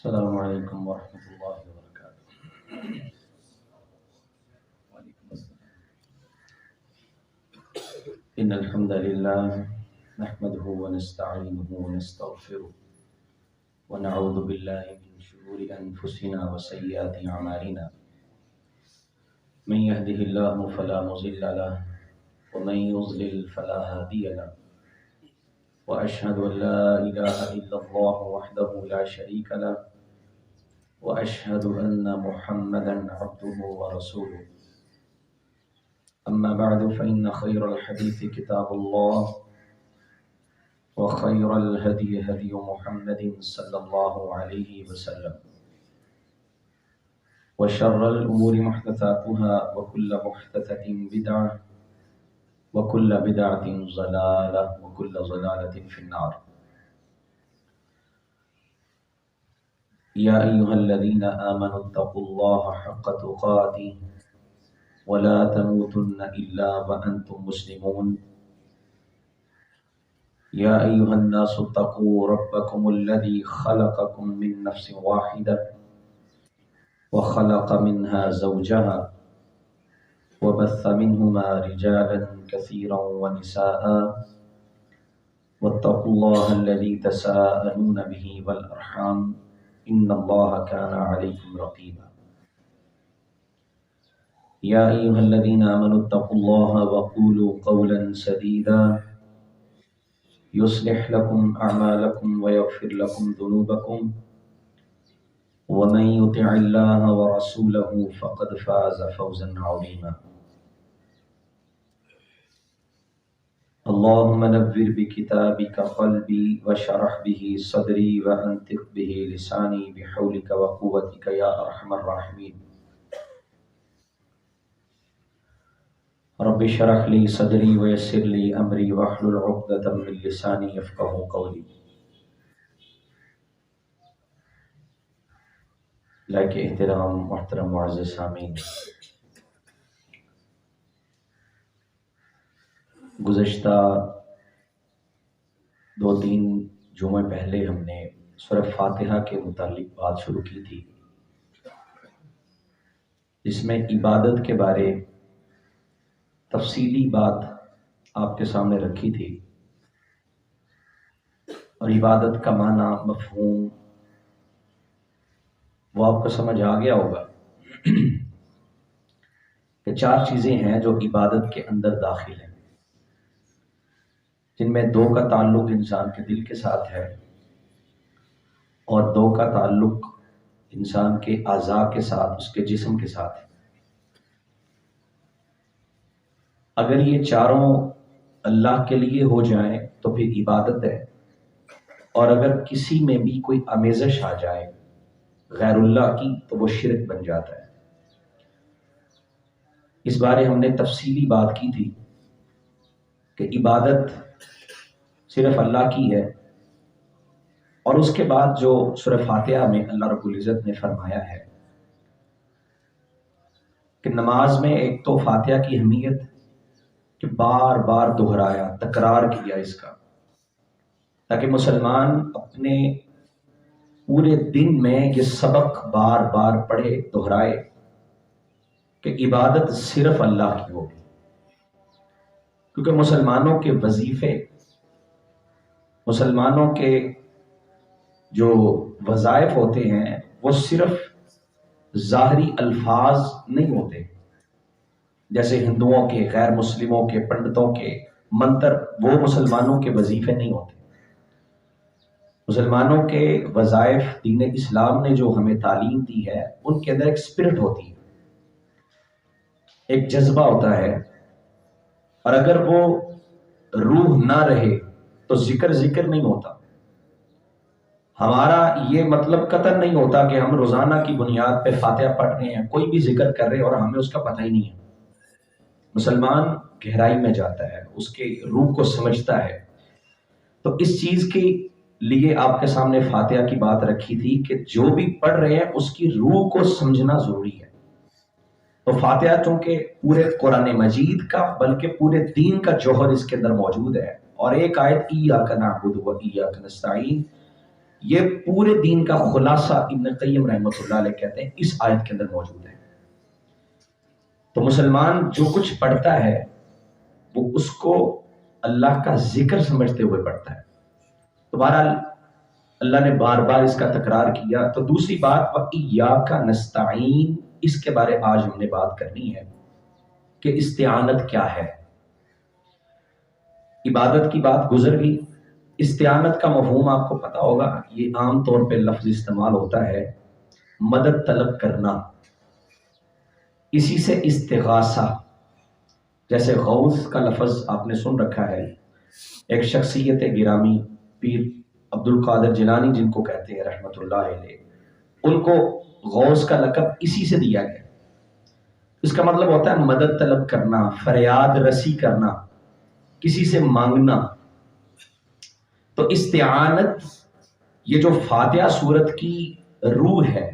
السلام علیکم ورحمۃ اللہ وبرکاتہ۔ ان الحمد للہ نحمده ونستعینه ونستغفره ونعوذ باللہ من شرور انفسنا وسیئات اعمالنا من يهده اللہ فلا مضل له ومن يضلل فلا هادی له واشهد ان لا اله الا اللہ وحده لا شریک له وأشهد أن محمدا عبده ورسوله أما بعد فإن خير الحديث كتاب الله وخير الهدي هدي محمد صلى الله عليه وسلم وشر الأمور محدثاتها وكل محدثة بدعة وكل بدعة ضلالة وكل ضلالة في النار۔ يا أيها الذين آمنوا اتقوا الله حق تقاته ولا تموتن إلا وأنتم مسلمون۔ يا أيها الناس اتقوا ربكم الذي خلقكم من نفس واحدة وخلق منها زوجها وبث منهما رجالا كثيرا ونساء واتقوا الله الذي تساءلون به والأرحام إن الله كان عليكم رقيبا۔ يا أيها الذين آمنوا اتقوا الله وقولوا قولا سديدا يصلح لكم أعمالكم ويغفر لكم ذنوبكم ومن يطع الله ورسوله فقد فاز فوزا عظيما۔ اللهم نور بكتابك قلبي وشرح به صدري وأنطق به لساني بحولك وقوتك يا أرحم الراحمين۔ رب اشرح لي صدري ويسر لي أمري واحلل عقدة من لساني يفقهوا قولي۔ لائق احترام محترم معزز سامعین، گزشتہ 2-3 جمعے پہلے ہم نے سورہ فاتحہ کے متعلق بات شروع کی تھی، جس میں عبادت کے بارے تفصیلی بات آپ کے سامنے رکھی تھی، اور عبادت کا معنی، مفہوم وہ آپ کو سمجھ آ گیا ہوگا کہ 4 چیزیں ہیں جو عبادت کے اندر داخل ہیں، جن میں 2 کا تعلق انسان کے دل کے ساتھ ہے اور 2 کا تعلق انسان کے اعضاء کے ساتھ، اس کے جسم کے ساتھ ہے۔ اگر یہ 4 اللہ کے لیے ہو جائیں تو پھر عبادت ہے، اور اگر کسی میں بھی کوئی آمیزش آ جائے غیر اللہ کی تو وہ شرک بن جاتا ہے۔ اس بارے ہم نے تفصیلی بات کی تھی کہ عبادت صرف اللہ کی ہے، اور اس کے بعد جو سورہ فاتحہ میں اللہ رب العزت نے فرمایا ہے کہ نماز میں ایک تو فاتحہ کی اہمیت کہ بار بار دہرایا، تکرار کیا اس کا، تاکہ مسلمان اپنے پورے دن میں یہ سبق بار بار پڑھے، دہرائے کہ عبادت صرف اللہ کی ہوگی، کیونکہ مسلمانوں کے وظیفے، مسلمانوں کے جو وظائف ہوتے ہیں وہ صرف ظاہری الفاظ نہیں ہوتے، جیسے ہندوؤں کے، غیر مسلموں کے، پنڈتوں کے منتر، وہ مسلمانوں کے وظیفے نہیں ہوتے۔ مسلمانوں کے وظائف دین اسلام نے جو ہمیں تعلیم دی ہے، ان کے اندر ایک اسپرٹ ہوتی ہے، ایک جذبہ ہوتا ہے، اور اگر وہ روح نہ رہے تو ذکر نہیں ہوتا۔ ہمارا یہ مطلب قطعاً نہیں ہوتا کہ ہم روزانہ کی بنیاد پہ فاتحہ پڑھ رہے ہیں، کوئی بھی ذکر کر رہے ہیں اور ہمیں اس کا پتہ ہی نہیں ہے۔ مسلمان گہرائی میں جاتا ہے، اس کے روح کو سمجھتا ہے۔ تو اس چیز کے لیے آپ کے سامنے فاتحہ کی بات رکھی تھی کہ جو بھی پڑھ رہے ہیں اس کی روح کو سمجھنا ضروری ہے۔ تو فاتحہ چونکہ پورے قرآن مجید کا بلکہ پورے دین کا جوہر اس کے اندر موجود ہے، اور ایک آیت ایاک نعبد و ایاک نستعین، یہ پورے دین کا خلاصہ ابن قیم رحمۃ اللہ علیہ کہتے ہیں اس آیت کے اندر موجود ہے۔ تو مسلمان جو کچھ پڑھتا ہے وہ اس کو اللہ کا ذکر سمجھتے ہوئے پڑھتا ہے۔ تو بہرحال اللہ نے بار بار اس کا تکرار کیا۔ تو دوسری بات وَإِيَّاكَ نَسْتَعِينُ، اس کے بارے آج ہم نے بات کرنی ہے کہ استعانت کیا ہے۔ عبادت کی بات گزر گئی۔ استعانت کا مفہوم آپ کو پتا ہوگا، یہ عام طور پہ لفظ استعمال ہوتا ہے مدد طلب کرنا، اسی سے استغاثہ، جیسے غوث کا لفظ آپ نے سن رکھا ہے، ایک شخصیت گرامی پیر عبد القادر جیلانی جن کو کہتے ہیں رحمت اللہ علیہ، ان کو غوث کا لقب اسی سے دیا گیا۔ اس کا مطلب ہوتا ہے مدد طلب کرنا، فریاد رسی کرنا، کسی سے مانگنا۔ تو استعانت یہ جو فاتحہ سورت کی روح ہے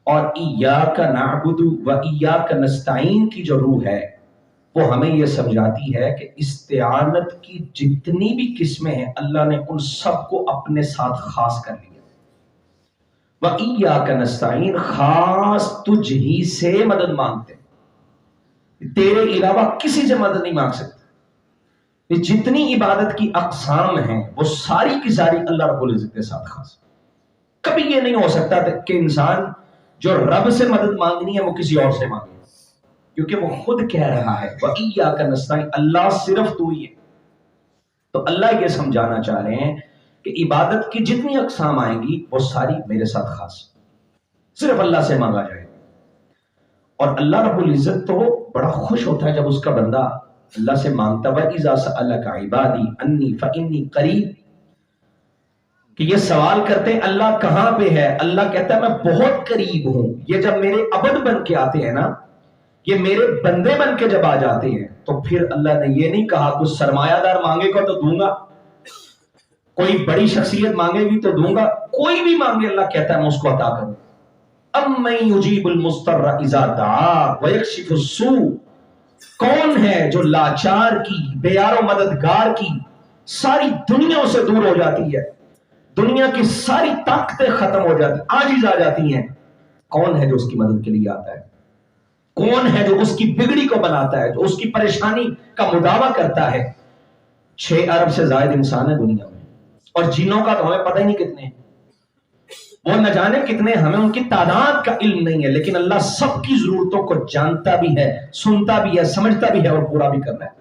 اور ایاک نعبد و ایاک نستعین کی جو روح ہے وہ ہمیں یہ سمجھاتی ہے کہ استعانت کی جتنی بھی قسمیں ہیں اللہ نے ان سب کو اپنے ساتھ خاص کر لیا۔ وَإِيَّاكَ نَسْتَعِينُ، خاص تجھ ہی سے مدد مانگتے ہیں، تیرے علاوہ کسی سے مدد نہیں مانگ سکتے۔ یہ جتنی عبادت کی اقسام ہیں وہ ساری کی ساری اللہ رب العزت کے ساتھ خاص۔ کبھی یہ نہیں ہو سکتا کہ انسان جو رب سے مدد مانگنی ہے وہ کسی اور سے مانگے، کیونکہ وہ خود کہہ رہا ہے وَإِيَّاكَ نَسْتَعِينُ، اللہ صرف تو ہی ہے۔ تو اللہ یہ سمجھانا چاہ رہے ہیں کہ عبادت کی جتنی اقسام آئیں گی وہ ساری میرے ساتھ خاص، صرف اللہ سے مانگا جائے۔ اور اللہ رب العزت تو بڑا خوش ہوتا ہے جب اس کا بندہ اللہ سے مانگتا ہے وَإِذَا سَأَلَكَ عِبَادِي عَنِّي فَإِنِّي قَرِيبٌ، کہ یہ سوال کرتے ہیں اللہ کہاں پہ ہے، اللہ کہتا ہے میں بہت قریب ہوں۔ یہ جب میرے عبد بن کے آتے ہیں نا، یہ میرے بندے بن کے جب آ جاتے ہیں تو پھر اللہ نے یہ نہیں کہا کچھ سرمایہ دار مانگے گا تو دوں گا، کوئی بڑی شخصیت مانگے گی تو دوں گا، کوئی بھی مانگے اللہ کہتا ہے میں اس کو عطا کروں۔ أَمَّن يُجِيبُ الْمُضْطَرَّ إِذَا دَعَاهُ وَيَكْشِفُ السُّوءَ، کون ہے جو لاچار کی، بے یار و مددگار کی ساری دنیا سے دور ہو جاتی ہے، دنیا کی ساری طاقتیں ختم ہو جاتی، عاجز آ جاتی ہیں، کون ہے جو اس کی مدد کے لیے آتا ہے؟ کون ہے جو اس کی بگڑی کو بناتا ہے، جو اس کی پریشانی کا مداوع کرتا ہے؟ 6 ارب سے زائد انسان ہے دنیا میں، اور جنوں کا تو ہمیں پتہ ہی نہیں کتنے ہیں، وہ نہ جانے کتنے، ہمیں ان کی تعداد کا علم نہیں ہے، لیکن اللہ سب کی ضرورتوں کو جانتا بھی ہے، سنتا بھی ہے، سمجھتا بھی ہے اور پورا بھی کرنا ہے۔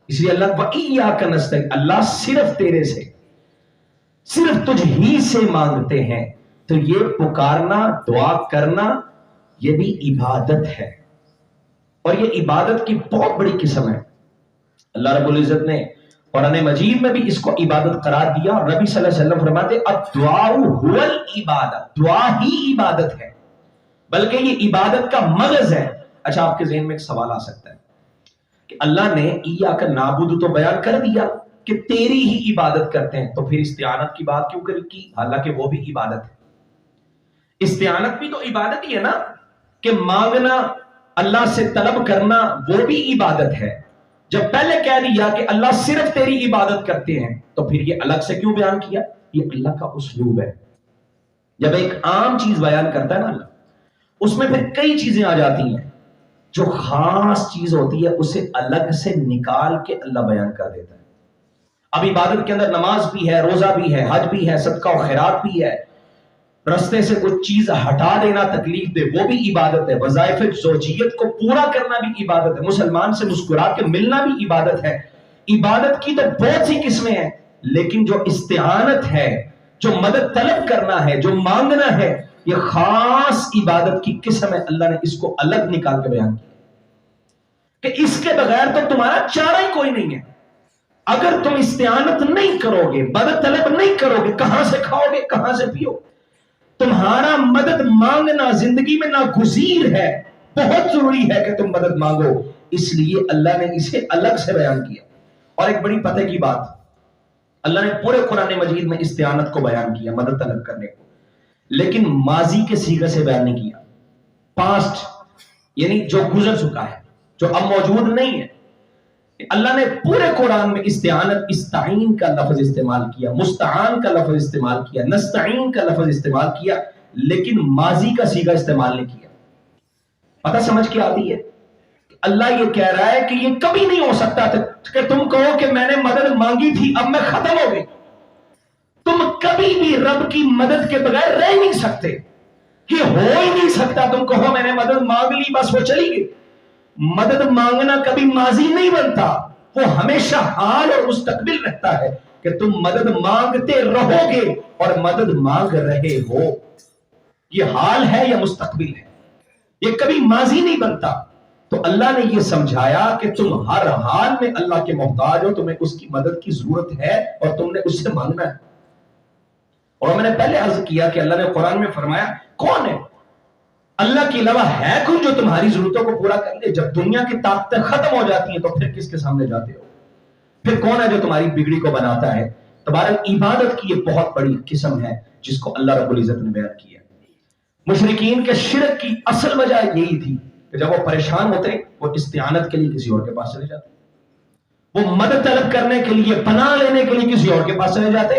اس لیے اللہ وَإِيَّاكَ نَسْتَعِينُ، اللہ صرف تیرے سے، صرف تجھ ہی سے مانگتے ہیں۔ تو یہ پکارنا، دعا کرنا، یہ بھی عبادت ہے، اور یہ عبادت کی بہت بڑی قسم ہے۔ اللہ رب العزت نے قرآن مجید میں بھی اس کو عبادت قرار دیا، اور نبی صلی اللہ علیہ وسلم فرماتے الدعاء هو العبادت، دعا ہی عبادت ہے، بلکہ یہ عبادت کا مغز ہے۔ اچھا، آپ کے ذہن میں ایک سوال آ سکتا ہے کہ اللہ نے ایاک نعبد تو بیان کر دیا کہ تیری ہی عبادت کرتے ہیں، تو پھر استعانت کی بات کیوں کی؟ حالانکہ وہ بھی عبادت ہے۔ استعانت بھی تو عبادت ہی ہے نا، کہ مانگنا، اللہ سے طلب کرنا، وہ بھی عبادت ہے۔ جب پہلے کہہ دیا کہ اللہ صرف تیری عبادت کرتے ہیں تو پھر یہ الگ سے کیوں بیان کیا؟ یہ اللہ کا اسلوب ہے۔ جب ایک عام چیز بیان کرتا ہے نا اللہ، اس میں پھر کئی چیزیں آ جاتی ہیں، جو خاص چیز ہوتی ہے اسے الگ سے نکال کے اللہ بیان کر دیتا ہے۔ اب عبادت کے اندر نماز بھی ہے، روزہ بھی ہے، حج بھی ہے، صدقہ و خیرات بھی ہے، رستے سے کچھ چیز ہٹا دینا تکلیف دے وہ بھی عبادت ہے، وظائف زوجیت کو پورا کرنا بھی عبادت ہے، مسلمان سے مسکرا کے ملنا بھی عبادت ہے۔ عبادت کی تو بہت سی قسمیں ہیں، لیکن جو استعانت ہے، جو مدد طلب کرنا ہے، جو مانگنا ہے، یہ خاص عبادت کی قسم ہے۔ اللہ نے اس کو الگ نکال کے بیان کیا کہ اس کے بغیر تو تمہارا چارہ ہی کوئی نہیں ہے۔ اگر تم استعانت نہیں کرو گے، مدد طلب نہیں کرو گے، کہاں سے کھاؤ گے، کہاں سے پیو؟ تمہارا مدد مانگنا زندگی میں ناگزیر ہے، بہت ضروری ہے کہ تم مدد مانگو، اس لیے اللہ نے اسے الگ سے بیان کیا۔ اور ایک بڑی پتہ کی بات، اللہ نے پورے قرآن مجید میں استعانت کو بیان کیا، مدد طلب کرنے کو، لیکن ماضی کے صیغے سے بیان نہیں کیا، پاسٹ، یعنی جو گزر چکا ہے، جو اب موجود نہیں ہے۔ اللہ نے پورے قرآن میں استعانت، استعین کا لفظ استعمال کیا، مستعان کا لفظ استعمال کیا، نستعین کا لفظ استعمال کیا، لیکن ماضی کا صیغہ استعمال نہیں کیا۔ پتہ سمجھ کے آتی ہے؟ اللہ یہ کہہ رہا ہے کہ یہ کبھی نہیں ہو سکتا کہ تم کہو کہ میں نے مدد مانگی تھی اب میں ختم ہو گئی۔ تم کبھی بھی رب کی مدد کے بغیر رہ نہیں سکتے، یہ ہو ہی نہیں سکتا۔ تم کہو میں نے مدد مانگ لی بس وہ چلی گئی۔ مدد مانگنا کبھی ماضی نہیں بنتا، وہ ہمیشہ حال اور مستقبل رہتا ہے کہ تم مدد مانگتے رہو گے اور مدد مانگ رہے ہو۔ یہ حال ہے یا مستقبل ہے، یہ کبھی ماضی نہیں بنتا۔ تو اللہ نے یہ سمجھایا کہ تم ہر حال میں اللہ کے محتاج ہو، تمہیں اس کی مدد کی ضرورت ہے اور تم نے اس سے مانگنا ہے۔ اور میں نے پہلے عرض کیا کہ اللہ نے قرآن میں فرمایا کون ہے اللہ کے علاوہ، ہے کوئی جو تمہاری ضرورتوں کو پورا کر لے؟ جب دنیا کی طاقتیں ختم ہو جاتی ہیں تو پھر کس کے سامنے جاتے ہو؟ پھر کون ہے جو تمہاری بگڑی کو بناتا ہے؟ تبارک عبادت کی یہ بہت بڑی قسم ہے جس کو اللہ رب العزت نے بیان کیا۔ مشرکین کے شرک کی اصل وجہ یہی تھی کہ جب وہ پریشان ہوتے وہ استعانت کے لیے کسی اور کے پاس چلے جاتے، وہ مدد طلب کرنے کے لیے، پناہ لینے کے لیے کسی اور کے پاس چلے جاتے۔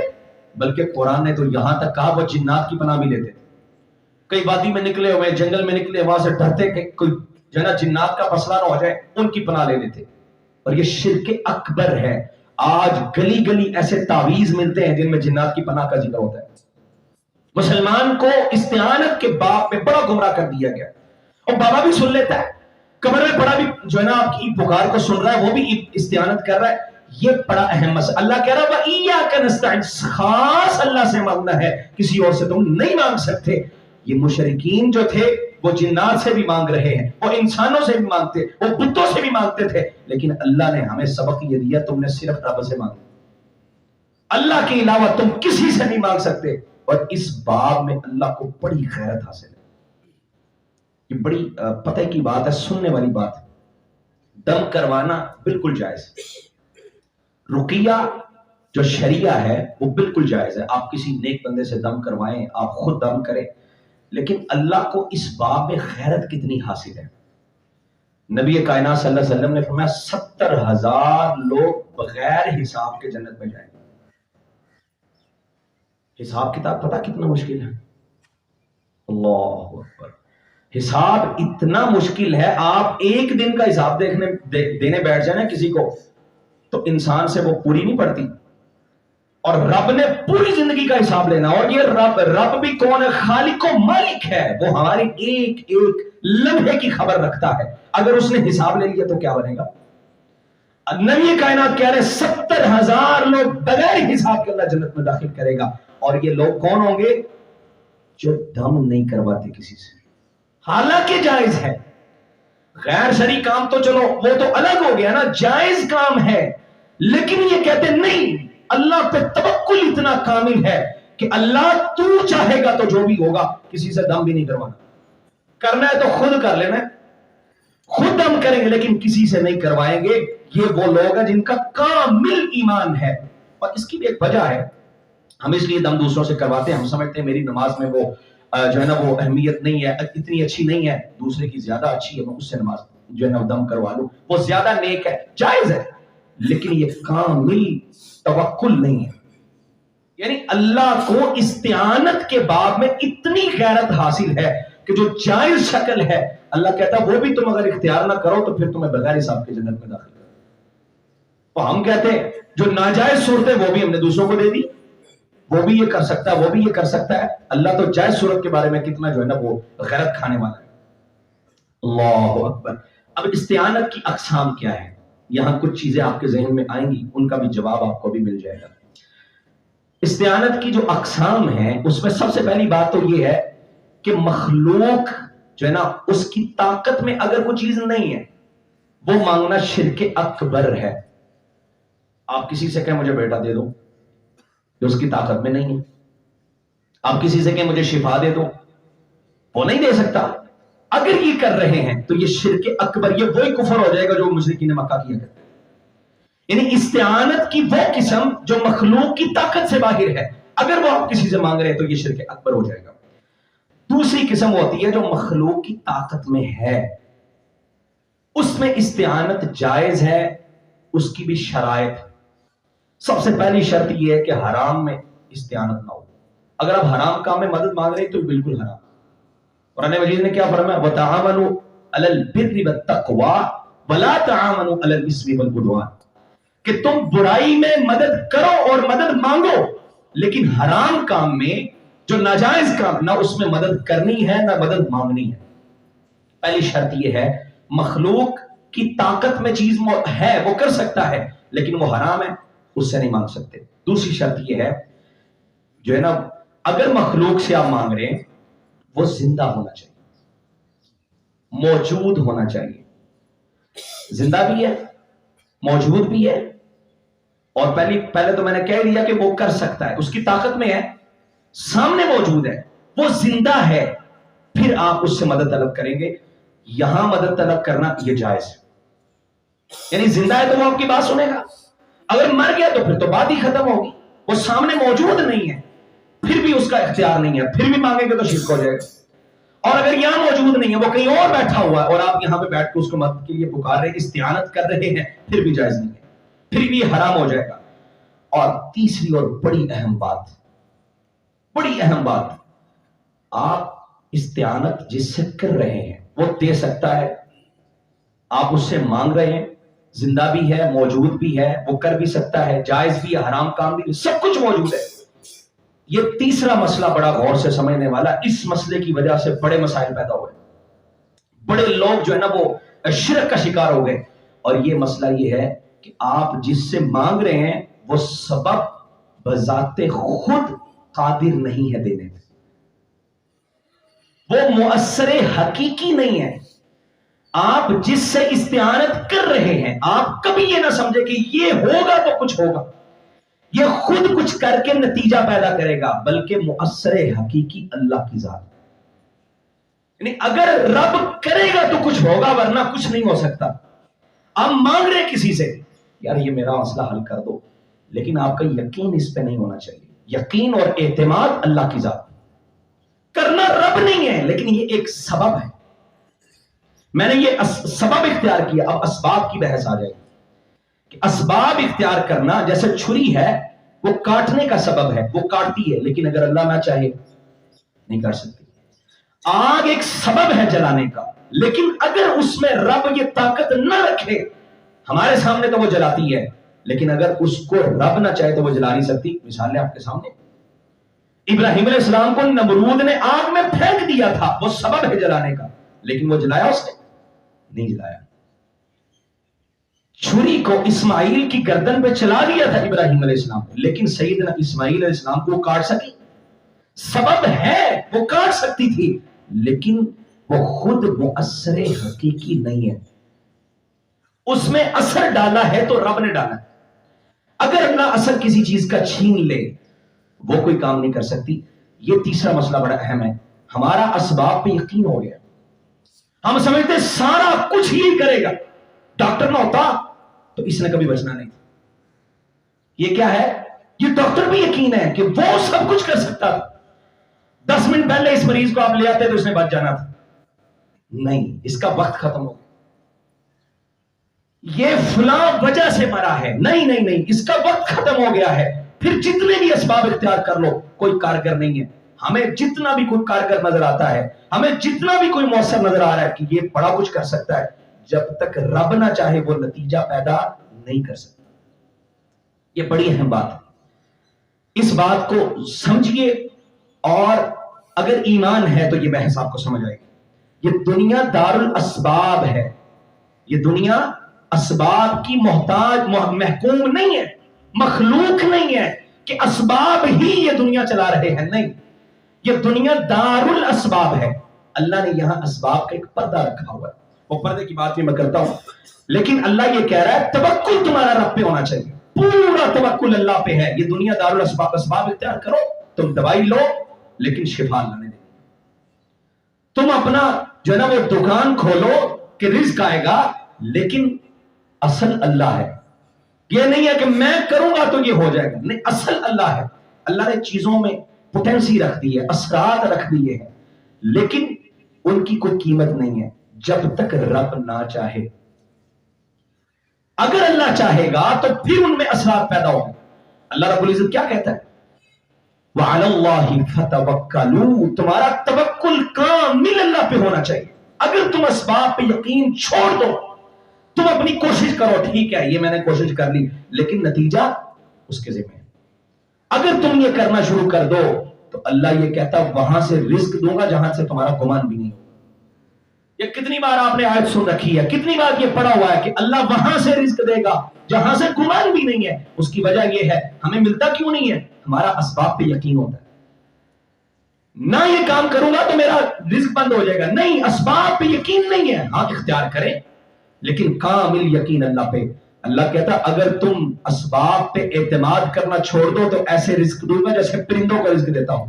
بلکہ قرآن نے تو یہاں تک کہا وہ جنات کی پناہ بھی لیتے تھے۔ کئی وادی میں نکلے ہوئے، جنگل میں نکلے، وہاں سے ڈرتے کہ کوئی جنات کا مسئلہ نہ ہو جائے، ان کی پناہ لے لیتے۔ اور یہ شرک اکبر ہے۔ آج گلی گلی ایسے تعویذ ملتے ہیں جن میں جنات کی پناہ کا ذکر ہوتا ہے۔ مسلمان کو استعانت کے باب میں بڑا گمراہ کر دیا گیا، اور بابا بھی سن لیتا ہے، قبر میں پڑا بھی جو ہے نا آپ کی پکار کو سن رہا ہے، وہ بھی استعانت کر رہا ہے۔ یہ بڑا اہم مسئلہ۔ اللہ کہہ رہا ہے وَإِيَّاكَ نَسْتَعِينُ، خاص اللہ سے مانگنا ہے، کسی اور سے تم نہیں مانگ سکتے۔ یہ مشرکین جو تھے وہ جنات سے بھی مانگ رہے ہیں، وہ انسانوں سے بھی مانگتے، وہ بتوں سے بھی مانگتے تھے، لیکن اللہ نے ہمیں سبق یہ دیا تم نے صرف رب سے مانگنا، اللہ کے علاوہ تم کسی سے نہیں مانگ سکتے۔ اور اس باب میں اللہ کو بڑی خیرت حاصل ہے۔ یہ بڑی پتہ کی بات ہے، سننے والی بات ہے۔ دم کروانا بالکل جائز، رقیہ جو شریعہ ہے وہ بالکل جائز ہے۔ آپ کسی نیک بندے سے دم کروائیں، آپ خود دم کریں، لیکن اللہ کو اس باب میں خیرت کتنی حاصل ہے۔ نبی کائنات صلی اللہ علیہ وسلم نے فرمایا 70,000 لوگ بغیر حساب کے جنت میں جائیں گے۔ حساب کتاب پتہ کتنا مشکل ہے؟ اللہ اکبر، حساب اتنا مشکل ہے، آپ ایک دن کا حساب دینے بیٹھ جائیں کسی کو تو انسان سے وہ پوری نہیں پڑتی، اور رب نے پوری زندگی کا حساب لینا۔ اور یہ رب بھی کون ہے؟ خالق و مالک ہے، وہ ہماری ایک ایک لمحے کی خبر رکھتا ہے۔ اگر اس نے حساب لے لیا تو کیا بنے گا؟ نبی کائنات کہہ رہے 70,000 لوگ بغیر حساب کے اللہ جنت میں داخل کرے گا۔ اور یہ لوگ کون ہوں گے؟ جو دم نہیں کرواتے کسی سے، حالانکہ جائز ہے۔ غیر شرعی کام تو چلو وہ تو الگ ہو گیا نا، جائز کام ہے، لیکن یہ کہتے نہیں، اللہ پہ توکل اتنا کامل ہے کہ اللہ تو چاہے گا تو جو بھی ہوگا، کسی سے دم بھی نہیں کروانا، کرنا ہے تو خود کر لینا، خود دم کریں گے لیکن کسی سے نہیں کروائیں گے۔ یہ وہ لوگ ہیں جن کا کامل ایمان ہے۔ اور اس کی بھی ایک وجہ ہے، ہم اس لیے دم دوسروں سے کرواتے ہیں، ہم سمجھتے ہیں میری نماز میں وہ جو ہے نا وہ اہمیت نہیں ہے، اتنی اچھی نہیں ہے، دوسرے کی زیادہ اچھی ہے، میں اس سے نماز جو ہے نا دم کروا لوں، وہ زیادہ نیک ہے، جائز ہے، لیکن یہ کامل توکل نہیں ہے۔ یعنی اللہ کو استعانت کے باب میں اتنی غیرت حاصل ہے کہ جو جائز شکل ہے اللہ کہتا ہے وہ بھی تم اگر اختیار نہ کرو تو پھر تمہیں بغیر حساب کے جنت میں داخل کرو۔ تو ہم کہتے ہیں جو ناجائز صورتیں وہ بھی ہم نے دوسروں کو دے دی، وہ بھی یہ کر سکتا ہے، وہ بھی یہ کر سکتا ہے۔ اللہ تو جائز صورت کے بارے میں کتنا جو ہے نا وہ غیرت کھانے والا ہے۔ اللہ اکبر۔ اب استعانت کی اقسام کیا ہے؟ یہاں کچھ چیزیں آپ کے ذہن میں آئیں گی، ان کا بھی جواب آپ کو بھی مل جائے گا۔ استعانت کی جو اقسام ہیں اس میں سب سے پہلی بات تو یہ ہے کہ مخلوق جو ہے نا اس کی طاقت میں اگر کوئی چیز نہیں ہے وہ مانگنا شرک اکبر ہے۔ آپ کسی سے کہیں مجھے بیٹا دے دو، جو اس کی طاقت میں نہیں ہے۔ آپ کسی سے کہیں مجھے شفا دے دو، وہ نہیں دے سکتا۔ اگر یہ کر رہے ہیں تو یہ شرک اکبر، یہ وہی کفر ہو جائے گا جو مشرکین مکہ کیا کرتے ہیں۔ یعنی استعانت کی وہ قسم جو مخلوق کی طاقت سے باہر ہے، اگر وہ آپ کسی سے مانگ رہے ہیں تو یہ شرک اکبر ہو جائے گا۔ دوسری قسم ہوتی ہے جو مخلوق کی طاقت میں ہے، اس میں استعانت جائز ہے، اس کی بھی شرائط. سب سے پہلی شرط یہ ہے کہ حرام میں استعانت نہ ہو. اگر آپ حرام کام میں مدد مانگ رہے ہیں تو بالکل حرام. قرآن مجید نے کیا فرمایا؟ وَتَعَاوَنُوا عَلَى الْبِرِّ وَالتَّقْوَىٰ وَلَا تَعَاوَنُوا عَلَى الْإِثْمِ وَالْعُدْوَانِ، کہ تم برائی میں مدد کرو اور مدد مانگو، لیکن حرام کام میں، جو ناجائز کام، نہ اس میں مدد کرنی ہے نہ مدد مانگنی ہے. پہلی شرط یہ ہے مخلوق کی طاقت میں چیز ہے، وہ کر سکتا ہے، لیکن وہ حرام ہے، اس سے نہیں مانگ سکتے. دوسری شرط یہ ہے جو ہے نا، اگر مخلوق سے آپ مانگ رہے ہیں وہ زندہ ہونا چاہیے، موجود ہونا چاہیے. زندہ بھی ہے، موجود بھی ہے، اور پہلے تو میں نے کہہ دیا کہ وہ کر سکتا ہے، اس کی طاقت میں ہے، سامنے موجود ہے، وہ زندہ ہے، پھر آپ اس سے مدد طلب کریں گے. یہاں مدد طلب کرنا یہ جائز ہے. یعنی زندہ ہے تو وہ آپ کی بات سنے گا، اگر مر گیا تو پھر تو بات ہی ختم ہوگی. وہ سامنے موجود نہیں ہے، پھر بھی اس کا اختیار نہیں ہے، پھر بھی مانگیں گے تو شرک ہو جائے گا. اور اگر یہاں موجود نہیں ہے، وہ کہیں اور بیٹھا ہوا ہے اور آپ یہاں پہ بیٹھ کے اس کو مدد کے لیے پکار رہے ہیں، استعانت کر رہے ہیں، پھر بھی جائز نہیں ہے، پھر بھی حرام ہو جائے گا. اور تیسری اور بڑی اہم بات، آپ استعانت جس سے کر رہے ہیں وہ دے سکتا ہے. آپ اس سے مانگ رہے ہیں، زندہ بھی ہے، موجود بھی ہے، وہ کر بھی سکتا ہے، جائز بھی ہے، حرام کام بھی، سب کچھ موجود ہے. یہ تیسرا مسئلہ بڑا غور سے سمجھنے والا. اس مسئلے کی وجہ سے بڑے مسائل پیدا ہوئے، بڑے لوگ جو ہے نا وہ شرک کا شکار ہو گئے. اور یہ مسئلہ یہ ہے کہ آپ جس سے مانگ رہے ہیں وہ سبب بذات خود قادر نہیں ہے دینے میں، وہ مؤثر حقیقی نہیں ہے. آپ جس سے استعانت کر رہے ہیں، آپ کبھی یہ نہ سمجھے کہ یہ ہوگا تو کچھ ہوگا، یہ خود کچھ کر کے نتیجہ پیدا کرے گا، بلکہ مؤثر حقیقی اللہ کی ذات. یعنی اگر رب کرے گا تو کچھ ہوگا، ورنہ کچھ نہیں ہو سکتا. آپ مانگ رہے کسی سے، یار یہ میرا مسئلہ حل کر دو، لیکن آپ کا یقین اس پہ نہیں ہونا چاہیے. یقین اور اعتماد اللہ کی ذات. کرنا رب نہیں ہے، لیکن یہ ایک سبب ہے. میں نے یہ سبب اختیار کیا. اب اسباب کی بحث آ جائے گی کہ اسباب اختیار کرنا، جیسے چھری ہے وہ کاٹنے کا سبب ہے، وہ کاٹتی ہے، لیکن اگر اللہ نہ چاہے نہیں کاٹ سکتی. آگ ایک سبب ہے جلانے کا، لیکن اگر اس میں رب یہ طاقت نہ رکھے، ہمارے سامنے تو وہ جلاتی ہے، لیکن اگر اس کو رب نہ چاہے تو وہ جلا نہیں سکتی. مثال ہے آپ کے سامنے، ابراہیم علیہ السلام کو نمرود نے آگ میں پھینک دیا تھا، وہ سبب ہے جلانے کا، لیکن وہ جلایا اس نے نہیں جلایا. چھری کو اسماعیل کی گردن پہ چلا دیا تھا ابراہیم علیہ السلام، لیکن سیدنا اسماعیل علیہ السلام کو کاٹ سکی؟ سبب ہے، وہ کاٹ سکتی تھی، لیکن وہ خود مؤثر حقیقی نہیں ہے. اس میں اثر ڈالا ہے تو رب نے ڈالا ہے. اگر اللہ اثر کسی چیز کا چھین لے، وہ کوئی کام نہیں کر سکتی. یہ تیسرا مسئلہ بڑا اہم ہے. ہمارا اسباب پہ یقین ہو گیا، ہم سمجھتے سارا کچھ ہی کرے گا. ڈاکٹر نہ ہوتا تو اس نے کبھی بچنا نہیں. یہ کیا ہے؟ یہ ڈاکٹر بھی یقین ہے کہ وہ سب کچھ کر سکتا تھا. 10 منٹ پہلے اس مریض کو آپ لے آتے تو اس نے بچ جانا تھا. نہیں، اس کا وقت ختم ہو گیا. یہ فلاں وجہ سے مرا ہے، نہیں، اس کا وقت ختم ہو گیا ہے. پھر جتنے بھی اسباب اختیار کر لو، کوئی کارگر نہیں ہے. ہمیں جتنا بھی کوئی کارگر نظر آتا ہے، ہمیں جتنا بھی کوئی مؤثر نظر آ رہا ہے کہ یہ بڑا کچھ کر سکتا ہے، جب تک رب نہ چاہے وہ نتیجہ پیدا نہیں کر سکتا. یہ بڑی اہم بات ہے. اس بات کو سمجھیے، اور اگر ایمان ہے تو یہ بحث آپ کو سمجھ آئے گی. یہ دنیا دار الاسباب ہے. یہ دنیا اسباب کی محتاج محکوم نہیں ہے، مخلوق نہیں ہے کہ اسباب ہی یہ دنیا چلا رہے ہیں. نہیں، یہ دنیا دار الاسباب ہے. اللہ نے یہاں اسباب کا ایک پردہ رکھا ہوا ہے. وہ پردے کی بات بھی میں کرتا ہوں، لیکن اللہ یہ کہہ رہا ہے توکل تمہارا رب پہ ہونا چاہیے. پورا توکل اللہ پہ ہے. یہ دنیا دار الاسباب، اسباب اختیار کرو، تم دوائی لو، لیکن شفا اللہ نے دی. تم اپنا جو ہے نا وہ دکان کھولو کہ رزق آئے گا، لیکن اصل اللہ ہے. یہ نہیں ہے کہ میں کروں گا تو یہ ہو جائے گا. نہیں، اصل اللہ ہے. اللہ نے چیزوں میں پوٹینسی رکھ دی ہے، اثرات رکھ دیے ہیں، لیکن ان کی کوئی قیمت نہیں ہے جب تک رب نہ چاہے. اگر اللہ چاہے گا تو پھر ان میں اثرات پیدا ہوں گے. اللہ رب العزت کیا کہتا ہے؟ وَعَلَى اللَّهِ فَتَوَكَّلُوا، تمہارا توکل کامل اللہ پہ ہونا چاہیے. اگر تم اسباب پہ یقین چھوڑ دو، تم اپنی کوشش کرو، ٹھیک ہے یہ میں نے کوشش کر لی لیکن نتیجہ اس کے ذمہ ہے. اگر تم یہ کرنا شروع کر دو تو اللہ یہ کہتا وہاں سے رزق دوں گا جہاں سے تمہارا گمان بھی نہیں. یہ کتنی بار آپ نے آیت سن رکھی ہے، کتنی بار یہ پڑھا ہوا ہے کہ اللہ وہاں سے رزق دے گا جہاں سے گمان بھی نہیں ہے. اس کی وجہ یہ ہے ہمیں ملتا کیوں نہیں ہے؟ ہمارا اسباب پہ یقین ہوتا ہے. نہ یہ کام کروں گا تو میرا رزق بند ہو جائے گا، نہیں، اسباب پہ یقین نہیں ہے. ہاں اختیار کریں لیکن کامل یقین اللہ پہ. اللہ کہتا اگر تم اسباب پہ اعتماد کرنا چھوڑ دو تو ایسے رزق دوں گا جیسے پرندوں کا رزق دیتا ہوں.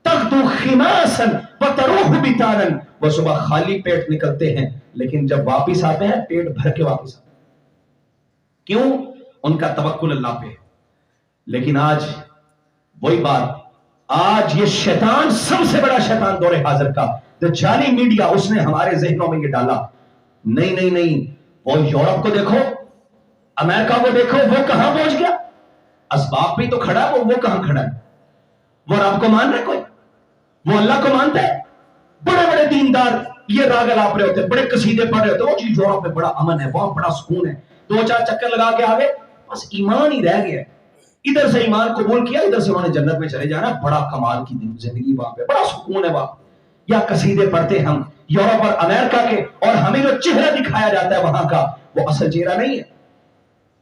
تغدو خماسا وتروح بطانا، وہ صبح خالی پیٹ نکلتے ہیں لیکن جب واپس آتے ہیں پیٹ بھر کے واپس آتے ہیں. کیوں؟ ان کا توکل اللہ پہ. لیکن آج وہی بات، آج یہ شیطان، سب سے بڑا شیطان دور حاضر کا، دجالی میڈیا، اس نے ہمارے ذہنوں میں یہ ڈالا نہیں نہیں نہیں، وہ یورپ کو دیکھو، امریکہ کو دیکھو، وہ کہاں پہنچ گیا؟ اسباب پہ تو کھڑا ہے، وہ کہاں کھڑا ہے؟ وہ رب کو مان رہا ہے کوئی؟ وہ اللہ کو مانتا ہے؟ بڑے بڑے دیندار یہ راگ الاپ رہے ہوتے ہیں، بڑے قصیدے پڑھ رہے ہوتے ہیں، وہ چیز یورپ میں بڑا امن ہے، بہت بڑا سکون ہے، 2-4 چکر لگا کے آگے بس ایمان ہی رہ گیا. ادھر سے ایمان قبول کیا، ادھر سے انہوں نے جنت میں چلے جانا، بڑا کمال کی زندگی وہاں پہ، بڑا سکون ہے وہاں. یا قصیدے پڑھتے ہم یورپ اور امریکہ کے، اور ہمیں جو چہرہ دکھایا جاتا ہے وہاں کا وہ اصل چہرہ نہیں ہے.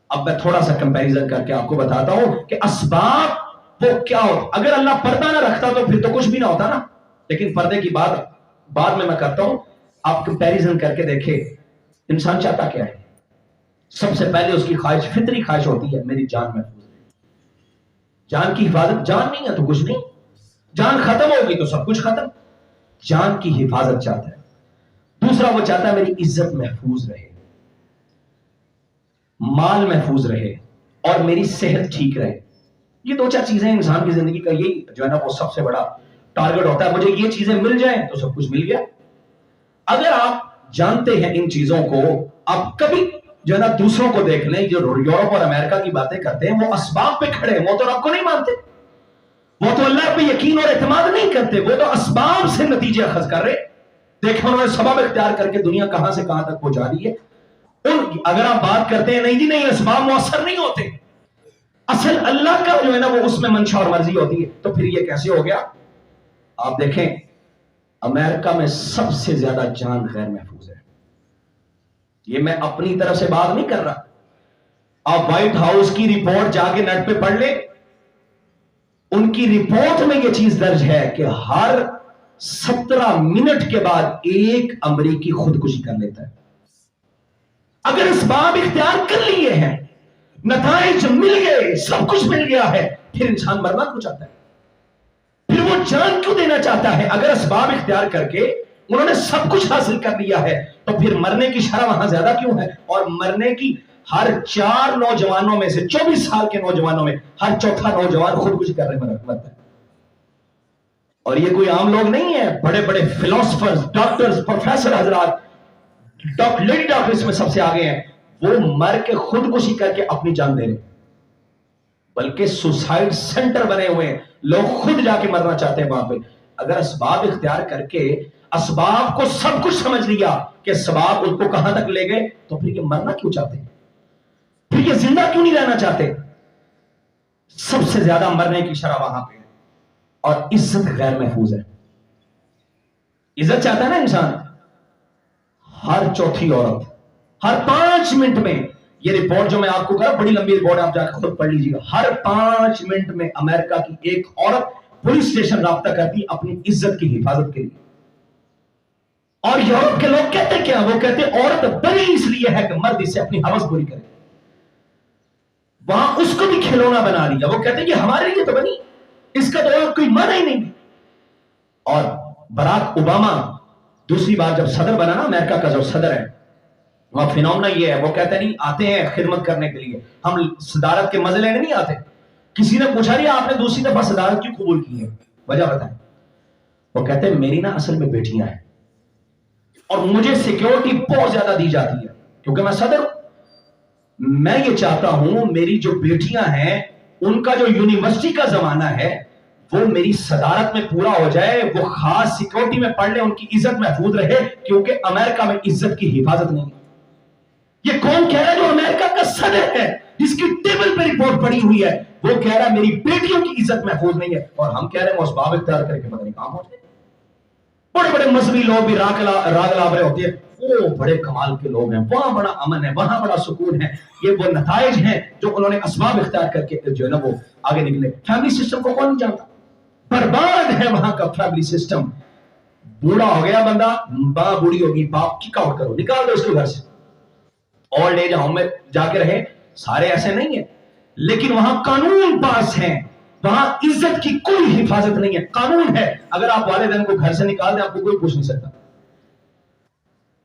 اب میں تھوڑا سا کمپیریزن کر کے آپ کو بتاتا ہوں کہ اسباب وہ کیا ہوتا. اگر اللہ پردہ نہ رکھتا تو پھر تو کچھ بھی نہ ہوتا نا، لیکن پردے کی بات بعد میں کرتا ہوں. آپ کمپیریزن کر کے دیکھیں انسان چاہتا کیا ہے. سب سے پہلے اس کی خواہش، فطری خواہش ہوتی ہے میری جان محفوظ رہے. جان کی حفاظت، جان نہیں ہے تو کچھ نہیں، جان ختم ہوگی تو سب کچھ ختم. جان کی حفاظت چاہتا ہے. دوسرا وہ چاہتا ہے میری عزت محفوظ رہے، مال محفوظ رہے اور میری صحت ٹھیک رہے. یہ 2-4 چیزیں انسان کی زندگی کا یہی جو ہے نا وہ سب سے بڑا ٹارگٹ ہوتا ہے. مجھے یہ چیزیں مل جائیں تو سب کچھ مل گیا. اگر آپ جانتے ہیں ان چیزوں کو، آپ کبھی جو ہے نا دوسروں کو دیکھ لیں جو یورپ اور امریکہ کی باتیں کرتے ہیں، وہ اسباب پہ کھڑے ہیں، وہ تو رب کو نہیں مانتے، وہ تو اللہ پہ یقین اور اعتماد نہیں کرتے، وہ تو اسباب سے نتیجے اخذ کر رہے. دیکھیں انہوں نے سبب اختیار کر کے دنیا کہاں سے کہاں تک پہنچا دی ہے. اگر آپ بات کرتے ہیں نہیں جی نہیں اسباب مؤثر نہیں ہوتے، اصل اللہ کا جو ہے نا وہ اس میں منشا اور مرضی ہوتی ہے، تو پھر یہ کیسے ہو گیا؟ آپ دیکھیں امریکہ میں سب سے زیادہ جان غیر محفوظ ہے. یہ میں اپنی طرف سے بات نہیں کر رہا، آپ وائٹ ہاؤس کی رپورٹ جا کے نیٹ پہ پڑھ لیں، ان کی رپورٹ میں یہ چیز درج ہے کہ ہر 17 منٹ کے بعد ایک امریکی خودکشی کر لیتا ہے. اگر اسباب اختیار کر لیے ہیں، نتائج مل گئے، سب کچھ مل گیا ہے، پھر انسان مرنا کیوں چاہتا ہے؟ پھر وہ جان کیوں دینا چاہتا ہے؟ اگر اسباب اختیار کر کے انہوں نے سب کچھ حاصل کر لیا ہے تو پھر مرنے کی شرح وہاں زیادہ کیوں ہے؟ اور مرنے کی ہر 4 نوجوانوں میں سے 24 سال کے نوجوانوں میں ہر چوتھا نوجوان خودکشی کر رہے مرتا ہے. اور یہ کوئی عام لوگ نہیں ہیں، بڑے بڑے فلاسفرز، ڈاکٹرز، پروفیسر حضرات، لیڈی ڈاکٹرز میں سب سے آگے ہیں، وہ مر کے خودکشی کر کے اپنی جان دے رہے. بلکہ سوسائڈ سینٹر بنے ہوئے ہیں، لوگ خود جا کے مرنا چاہتے ہیں وہاں پہ. اگر اسباب اختیار کر کے اسباب کو سب کچھ سمجھ لیا کہ اسباب ان کو کہاں تک لے گئے، تو پھر یہ مرنا کیوں چاہتے ہیں؟ پھر یہ زندہ کیوں نہیں رہنا چاہتے؟ سب سے زیادہ مرنے کی شرح وہاں پہ ہے. اور عزت غیر محفوظ ہے. عزت چاہتا ہے نا انسان. ہر چوتھی عورت ہر 5 منٹ میں، یہ رپورٹ جو میں آپ کو کہا بڑی لمبی رپورٹ، آپ جا کے خود پڑھ لیجیے گا، ہر 5 منٹ میں امریکہ کی ایک عورت پولیس اسٹیشن رابطہ کرتی اپنی عزت کی حفاظت کے لیے. اور یورپ کے لوگ کہتے کیا؟ وہ کہتے عورت بنی اس لیے ہے کہ مرد اس سے اپنی ہوس پوری کرے. وہاں اس کو بھی کھلونا بنا لیا، وہ کہتے یہ ہمارے لیے تو بنی، اس کا تو کوئی معنی ہی نہیں. اور براک اوباما دوسری بار جب صدر بنا نا، امریکہ کا جو صدر ہے، وہاں فینومنا یہ ہے، وہ کہتے نہیں آتے ہیں خدمت کرنے کے لیے، ہم صدارت کے مزے لینے نہیں آتے. کسی نے پوچھا نہیں آپ نے دوسری دفعہ صدارت کیوں قبول کی ہے، وجہ بتائیں. وہ کہتے ہیں میری نا اصل میں بیٹیاں ہیں اور مجھے سیکیورٹی بہت زیادہ دی جاتی ہے کیونکہ میں صدر ہوں. میں یہ چاہتا ہوں میری جو بیٹیاں ہیں ان کا جو یونیورسٹی کا زمانہ ہے وہ میری صدارت میں پورا ہو جائے, وہ خاص سیکورٹی میں پڑھ لیں, ان کی عزت محفوظ رہے, کیونکہ امریکہ میں عزت کی حفاظت نہیں ہے. یہ کون کہہ رہا ہے جو امریکہ کا صدر ہے, جس کی ٹیبل پہ رپورٹ پڑی ہوئی ہے, وہ کہہ رہا ہے میری بیٹیوں کی عزت محفوظ نہیں ہے, اور ہم کہہ رہے ہیں وہ اسباب اختیار کر کے پتہ نہیں کام ہو جائے. بڑے بڑے مذہبی لوگ بھی راگ لابرے ہوتے ہیں, وہ بڑے کمال کے لوگ ہیں, وہاں بڑا امن ہے, وہاں بڑا سکون ہے. یہ وہ نتائج ہیں جو انہوں نے اسباب اختیار کر کے جو ہے نا وہ آگے نکلے. فیملی سسٹم کو کون نہیں جانتا؟ برباد ہے وہاں کا فیملی سسٹم. بوڑھا ہو گیا بندہ, ماں بوڑھی ہوگی, باپ کک آؤٹ کرو, نکال دو اس کے گھر سے, اولڈ ایج ہوم میں جا کے رہے. سارے ایسے نہیں ہیں, لیکن وہاں قانون پاس ہیں, وہاں عزت کی کوئی حفاظت نہیں ہے. قانون ہے, اگر آپ والدین کو گھر سے نکال دیں آپ کو کوئی پوچھ نہیں سکتا.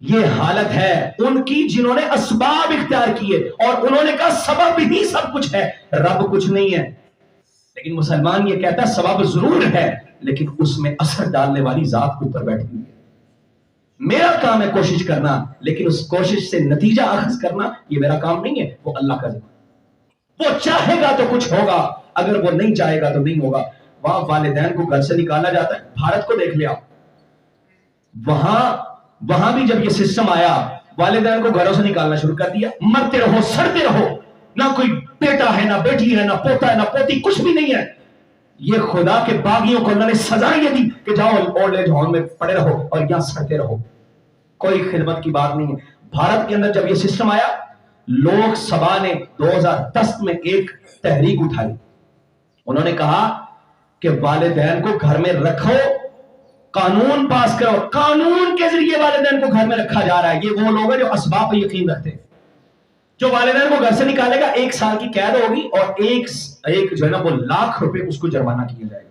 یہ حالت ہے ان کی جنہوں نے اسباب اختیار کیے, اور انہوں نے کہا سبب ہی سب کچھ ہے, رب کچھ نہیں ہے. لیکن مسلمان یہ کہتا ہے سبب ضرور ہے, لیکن اس میں اثر ڈالنے والی ذات اوپر بیٹھی ہوئی ہے. میرا کام ہے کوشش کرنا, لیکن اس کوشش سے نتیجہ اخذ کرنا یہ میرا کام نہیں ہے, وہ اللہ کا ذمہ. وہ چاہے گا تو کچھ ہوگا, اگر وہ نہیں چاہے گا تو نہیں ہوگا. وہاں والدین کو گھر سے نکالا جاتا ہے. بھارت کو دیکھ لیا, وہاں بھی جب یہ سسٹم آیا والدین کو گھروں سے نکالنا شروع کر دیا. مرتے رہو, سڑتے رہو, نہ کوئی بیٹا ہے, نہ بیٹی ہے, نہ پوتا ہے, نہ پوتی, کچھ بھی نہیں ہے. یہ خدا کے باغیوں کو اللہ نے سزا یہ دی کہ جاؤ اولڈ ایج ہوم میں پڑے رہو اور یہاں سڑتے رہو. کوئی خدمت کی بات نہیں ہے. بھارت کے اندر جب یہ سسٹم آیا, لوک سبھا نے 2010 میں ایک تحریک اٹھائی. انہوں نے کہا کہ والدین کو گھر میں رکھو, قانون پاس کرو. قانون کے ذریعے والدین کو گھر میں رکھا جا رہا ہے. یہ وہ لوگ ہیں جو اسباب پہ یقین رکھتے ہیں. جو والدین کو گھر سے نکالے گا 1 سال کی قید ہوگی, اور ایک جو ہے نا وہ لاکھ روپے اس کو جرمانہ کیا جائے گا.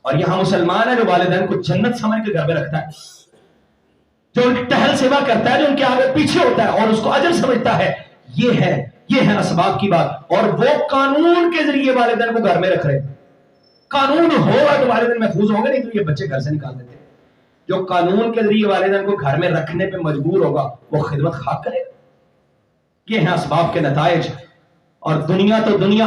اور یہاں مسلمان ہے جو والدین کو جنت سمجھ کے گھر میں رکھتا ہے, جو ان کی ٹہل سیوا کرتا ہے, جو ان کے آگے پیچھے ہوتا ہے اور اس کو اجر سمجھتا ہے. یہ ہے اسباب کی بات. اور وہ قانون کے ذریعے والدین کو گھر میں رکھ رہے ہیں. قانون ہوگا تو والدین محفوظ ہوں گے, نہیں تو یہ بچے گھر سے نکال دیتے. جو قانون کے ذریعے والدین کو گھر میں رکھنے پہ مجبور ہوگا وہ خدمت خواہ کرے. یہ ہیں اسباب کے نتائج. اور دنیا تو دنیا,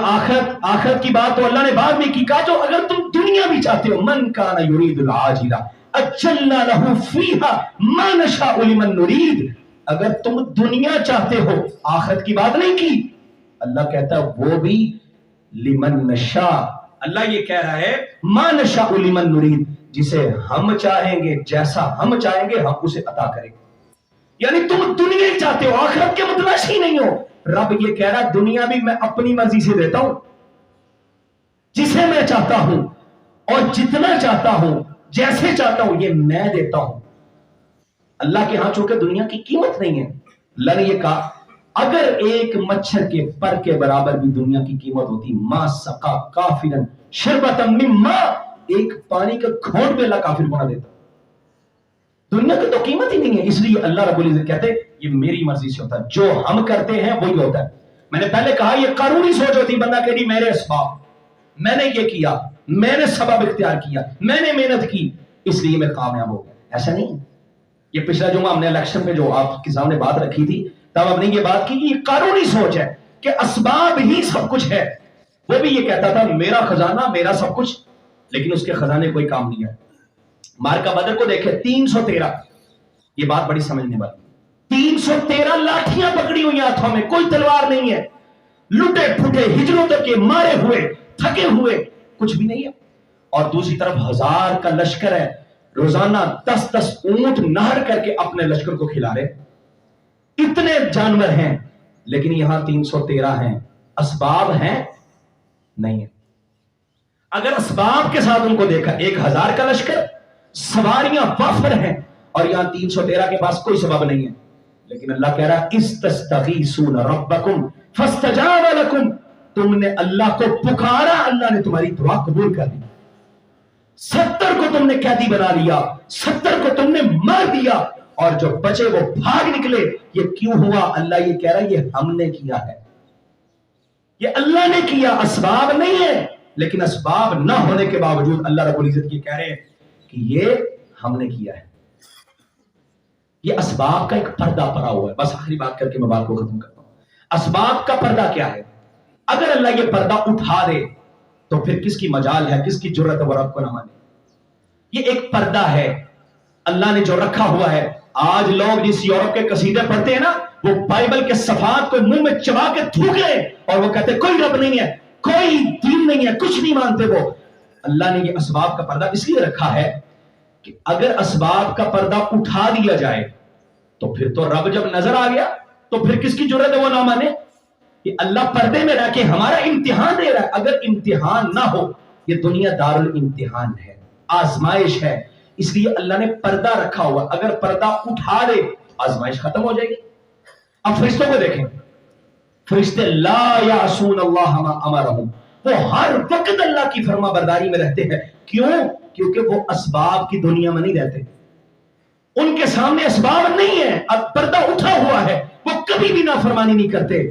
آخرت کی بات تو اللہ نے بعد میں کی. کہا جو اگر تم دنیا بھی چاہتے ہو, من کان یرید العاجلہ اجلنا لہ فیہا ما نشاء لمن نرید. اگر تم دنیا چاہتے ہو, آخرت کی بات نہیں کی. اللہ کہتا ہے وہ بھی لمن نشاء. اللہ یہ کہہ رہا ہے ما نشاء لمن نرید, جسے ہم چاہیں گے, جیسا ہم چاہیں گے ہم اسے عطا کریں گے. یعنی تم دنیا ہی چاہتے ہو, آخرت کے متلاشی نہیں ہو. رب یہ کہہ رہا دنیا بھی میں اپنی مرضی سے دیتا ہوں, جسے میں چاہتا ہوں اور جتنا چاہتا ہوں, جیسے چاہتا ہوں, یہ میں دیتا ہوں. اللہ کے ہاں چونکہ دنیا کی قیمت نہیں ہے. اللہ نے یہ کہا اگر ایک مچھر کے پر کے برابر بھی دنیا کی قیمت ہوتی, ما سقا کافرا شربۃ من ماء, ایک پانی کا گھونٹ بھی اللہ کافر بنا دیتا. دنیا کی تو قیمت ہی نہیں ہے. اس لیے اللہ رب العزت کہتے ہیں یہ میری مرضی سے ہوتا ہے, جو ہم کرتے ہیں وہی ہوتا ہے. میں نے پہلے کہا یہ قانونی سوچ ہوتی, بندہ کہ میرے اسباب, میں نے یہ کیا, میں نے سبب اختیار کیا, میں نے محنت کی, اس لیے میں کامیاب ہو گیا. ایسا نہیں. یہ پچھلا جمعہ ہم نے الیکشن پہ جو آپ کے سامنے بات رکھی تھی, تب ہم نے یہ بات کی کہ یہ قانونی سوچ ہے کہ اسباب ہی سب کچھ ہے. وہ بھی یہ کہتا تھا میرا خزانہ میرا سب کچھ, لیکن اس کے خزانے کوئی کام نہیں ہے. مارکا بدر کو دیکھے 313, یہ بات بڑی سمجھنے والی. 313 لاٹھیاں پکڑی ہوئی ہاتھوں میں, کوئی تلوار نہیں ہے, لٹے پھٹے ہجروں تک کے مارے ہوئے, تھکے ہوئے, کچھ بھی نہیں ہے. اور دوسری طرف 1000 کا لشکر ہے, روزانہ 10 اونٹ نہر کر کے اپنے لشکر کو کھلا رہے. اتنے جانور ہیں, لیکن یہاں 313 ہیں. اسباب ہیں نہیں ہے. اگر اسباب کے ساتھ ان کو دیکھا, 1000 کا لشکر, سواریاں وافر ہیں, اور یہاں 313 کے پاس کوئی سبب نہیں ہے. لیکن اللہ کہہ رہا استستغیثون ربکم فاستجاب لکم, تم نے اللہ کو پکارا, اللہ نے تمہاری دعا قبول کر لی. 70 کو تم نے قیدی بنا لیا, 70 کو تم نے مار دیا, اور جو بچے وہ بھاگ نکلے. یہ کیوں ہوا؟ اللہ یہ کہہ رہا ہے یہ ہم نے کیا ہے, یہ اللہ نے کیا, اسباب نہیں ہے. لیکن اسباب نہ ہونے کے باوجود اللہ رب العزت یہ کہہ رہے ہیں کہ یہ ہم نے کیا ہے. یہ اسباب کا ایک پردہ پڑا ہوا ہے. بس آخری بات کر کے میں بات کو ختم کرتا ہوں. اسباب کا پردہ کیا ہے؟ اگر اللہ یہ پردہ اٹھا دے تو پھر کس کی مجال ہے، کس کی جرت ہے وہ رب کو نہ مانے؟ یہ ایک پردہ ہے اللہ نے جو رکھا ہوا ہے. آج لوگ جس یورپ کے قصیدے پڑھتے ہیں نا، وہ بائبل کے صفحات کو منہ میں چبا کے تھوک لے اور وہ کہتے ہیں کوئی رب نہیں ہے، کوئی دین نہیں ہے، کچھ نہیں مانتے. وہ اللہ نے یہ اسباب کا پردہ اس لیے رکھا ہے کہ اگر اسباب کا پردہ اٹھا دیا جائے تو پھر تو رب جب نظر آ گیا تو پھر کس کی جرت ہے وہ نہ مانے؟ کہ اللہ پردے میں رہ کے ہمارا امتحان دے رہا ہے. اگر امتحان نہ ہو، یہ دنیا دار الامتحان ہے، آزمائش ہے، اس لیے اللہ نے پردہ رکھا ہوا. اگر پردہ اٹھا دے آزمائش ختم ہو جائے گی. اب فرشتوں کو دیکھیں، فرشتے لا یعصون اللہ ما امرہم، وہ ہر وقت اللہ کی فرما برداری میں رہتے ہیں. کیوں؟ کیونکہ وہ اسباب کی دنیا میں نہیں رہتے، ان کے سامنے اسباب نہیں ہے، اب پردہ اٹھا ہوا ہے، وہ کبھی بھی نافرمانی نہیں کرتے.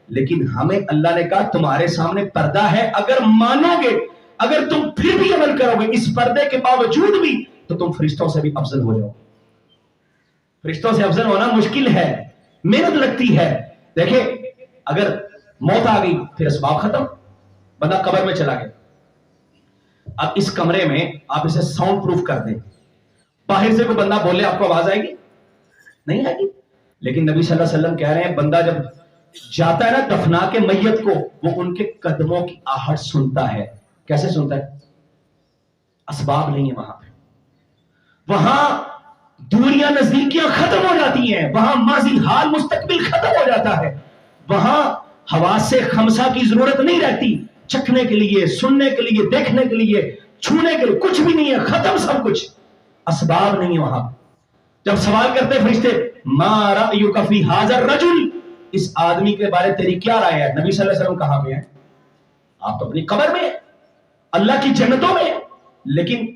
لیکن ہمیں اللہ نے کہا تمہارے سامنے پردہ ہے، اگر مانو گے، اگر تم پھر بھی عمل کرو گے اس پردے کے باوجود بھی، تو تم فرشتوں سے بھی افضل ہو جاؤ. فرشتوں سے افضل ہونا مشکل ہے، محنت لگتی ہے. دیکھیں اگر موت آ گئی پھر اسباب ختم، بندہ قبر میں چلا گیا. اب اس کمرے میں آپ اسے ساؤنڈ پروف کر دیں، باہر سے کوئی بندہ بولے آپ کو آواز آئے گی؟ نہیں آئے گی. لیکن نبی صلی اللہ علیہ وسلم کہہ رہے ہیں بندہ جب جاتا ہے نا دفنا کے میت کو، وہ ان کے قدموں کی آہٹ سنتا ہے. کیسے سنتا ہے؟ اسباب نہیں ہے وہاں پہ، وہاں دوریاں نزدیکیاں ختم ہو جاتی ہیں، وہاں ماضی حال مستقبل ختم ہو جاتا ہے، وہاں حواس سے خمسہ کی ضرورت نہیں رہتی، چکھنے کے لیے، سننے کے لیے، دیکھنے کے لیے، چھونے کے لیے کچھ بھی نہیں ہے، ختم سب کچھ. اسباب نہیں ہے وہاں. جب سوال کرتے فرشتے ما رأیک فی ھذا الرجل، اس آدمی کے بارے تیری کیا رائے ہے؟ نبی صلی اللہ علیہ وسلم کہاں پہ ہیں؟ آپ تو اپنی قبر میں، اللہ کی جنتوں میں. لیکن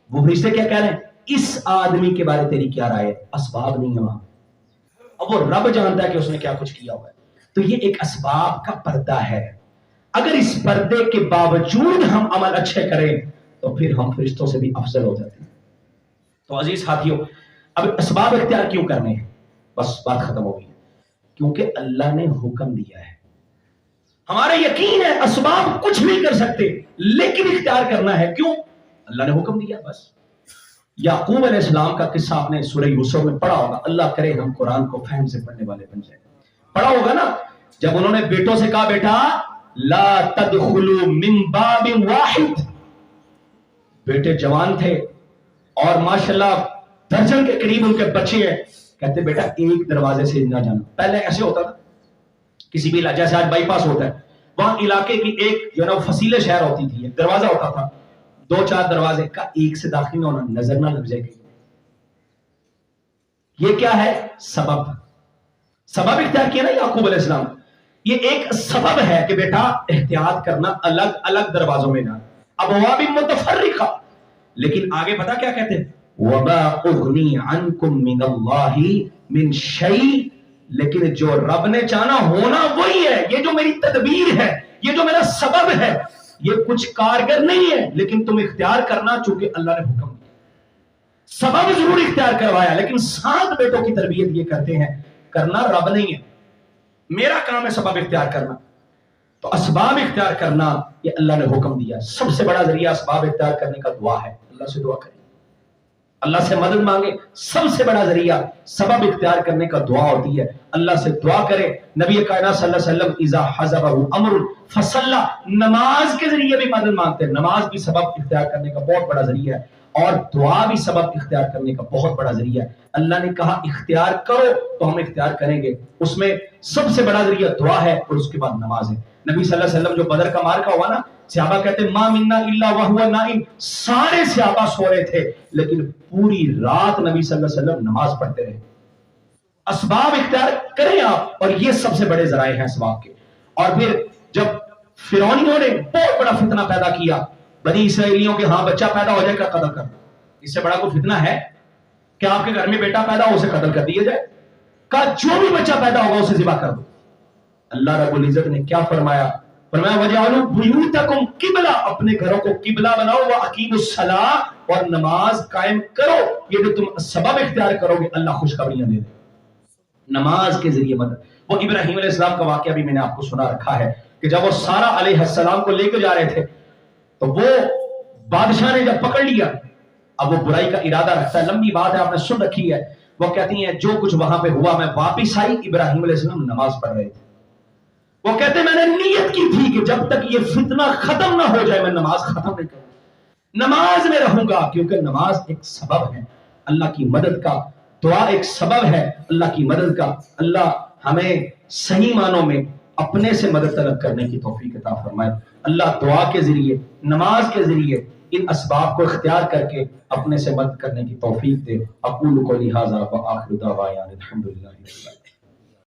وہ فرشتے کیا کہہ رہے ہیں؟ اس آدمی کے بارے تیری کیا رائے ہے؟ اسباب نہیں ہے وہاں. اب وہ رب جانتا ہے کہ اس نے کیا کچھ کیا ہوا ہے. تو یہ ایک اسباب کا پردہ ہے. اگر اس پردے کے باوجود ہم عمل اچھے کریں تو پھر ہم فرشتوں سے بھی افضل ہو جاتے ہیں. تو عزیز ساتھیوں، اب اسباب اختیار کیوں کرنے ہیں؟ بس بات ختم ہو گئی. کیونکہ اللہ نے حکم دیا ہے. ہمارا یقین ہے اسباب کچھ نہیں کر سکتے، لیکن اختیار کرنا ہے. کیوں؟ اللہ نے حکم دیا. بس یعقوب علیہ السلام کا قصہ آپ نے سورہ یوسف میں پڑھا ہوگا. اللہ کرے ہم قرآن کو فہم سے پڑھنے والے بن جائیں. پڑھا ہوگا نا، جب انہوں نے بیٹوں سے کہا بیٹا لا تدخلوا من باب واحد، بیٹے جوان تھے اور ماشاءاللہ درجن کے قریب ان کے بچے ہیں، کہتے بیٹا ایک دروازے سے نہ جانا. پہلے ایسے ہوتا تھا کسی بھی علاقے، جیسے آج بائی پاس ہوتا ہے، وہاں علاقے کی ایک جو ہے نا فصیل شہر ہوتی تھی، ایک دروازہ ہوتا تھا، 2-4 دروازے کا ایک سے داخل نہ ہونا، نظر نہ لگ جائے گی. یہ کیا ہے؟ سبب اختیار کیا نا یعقوب علیہ السلام. یہ ایک سبب ہے کہ بیٹا احتیاط کرنا، الگ الگ دروازوں میں جانا، ابواب متفرقہ. لیکن آگے پتا کیا کہتے ہیں؟ وَمَا أُغْنِي عَنْكُم مِّنَ اللَّهِ مِن شَيْءٍ، لیکن جو رب نے چاہنا ہونا وہی ہے. یہ جو میری تدبیر ہے، یہ جو میرا سبب ہے، یہ کچھ کارگر نہیں ہے، لیکن تم اختیار کرنا چونکہ اللہ نے حکم دیا. سبب ضرور اختیار کروایا، لیکن 7 بیٹوں کی تربیت یہ کرتے ہیں، کرنا رب نہیں ہے، میرا کام ہے سبب اختیار کرنا. تو اسباب اختیار کرنا یہ اللہ نے حکم دیا. سب سے بڑا ذریعہ اسباب اختیار کرنے کا دعا ہے. اللہ سے دعا کریں، اللہ سے مدد مانگے. سب سے بڑا ذریعہ سبب اختیار کرنے کا دعا ہوتی ہے. اللہ سے دعا کرے. نبی کائنات صلی اللہ علیہ وسلم اذا حضبہ امر فصلى، نماز کے ذریعے بھی مدد مانگتے ہیں. نماز بھی سبب اختیار کرنے کا بہت بڑا ذریعہ ہے، اور دعا بھی سبب اختیار کرنے کا بہت بڑا ذریعہ ہے. اللہ نے کہا اختیار کرو تو ہم اختیار کریں گے. اس میں سب سے بڑا ذریعہ دعا ہے اور اس کے بعد نماز ہے. نبی صلی اللہ علیہ وسلم جو بدر کا مارکا ہوا نا، صحابہ کہتے ہیں ما منا الا وهو نائم، سارے صحابہ سو رہے تھے لیکن پوری رات نبی صلی اللہ علیہ وسلم نماز پڑھتے رہے. اسباب اختیار کریں آپ، اور یہ سب سے بڑے ذرائع ہیں اسباب کے. اور پھر جب فرعونیوں نے بہت بڑا فتنہ پیدا کیا بنی اسرائیلیوں کے، ہاں بچہ پیدا ہو جائے کا قتل کر، اس سے بڑا کوئی فتنہ ہے کہ آپ کے گھر میں بیٹا پیدا ہو اسے قتل کر دیا جائے؟ کہا جو بھی بچہ پیدا ہوگا اسے ذبح کر دو. اللہ رب العزت نے کیا فرمایا؟ فرمایا وَجَعَلُوا بُيُوتَكُمْ قِبْلَةً، اپنے گھروں کو قبلہ بناؤ، وَأَقِيمُوا الصَّلَاةَ، اور نماز قائم کرو. یہ جو تم سبب اختیار کرو گے اللہ خوشخبریاں دے دے. نماز کے ذریعے مدد. وہ ابراہیم علیہ السلام کا واقعہ بھی میں نے آپ کو سنا رکھا ہے کہ جب وہ سارا علیہ السلام کو لے کے جا رہے تھے تو وہ بادشاہ نے جب پکڑ لیا، اب وہ برائی کا ارادہ رکھتا ہے، لمبی بات ہے آپ نے سن رکھی ہے، وہ کہتی ہیں جو کچھ وہاں پہ ہوا میں واپس آئی، ابراہیم علیہ السلام نماز پڑھ رہے تھے، وہ کہتے ہیں میں نے نیت کی تھی کہ جب تک یہ فتنہ ختم نہ ہو جائے میں نماز ختم نہیں کروں، نماز میں رہوں گا، کیونکہ نماز ایک سبب ہے اللہ کی مدد کا، دعا ایک سبب ہے اللہ کی مدد کا۔ اللہ ہمیں صحیح معنوں میں اپنے سے مدد طلب کرنے کی توفیق عطا فرمائے۔ اللہ دعا کے ذریعے، نماز کے ذریعے ان اسباب کو اختیار کر کے اپنے سے مدد کرنے کی توفیق دے۔ اقول قولی ھذا وآخر دعوانا الحمدللہ۔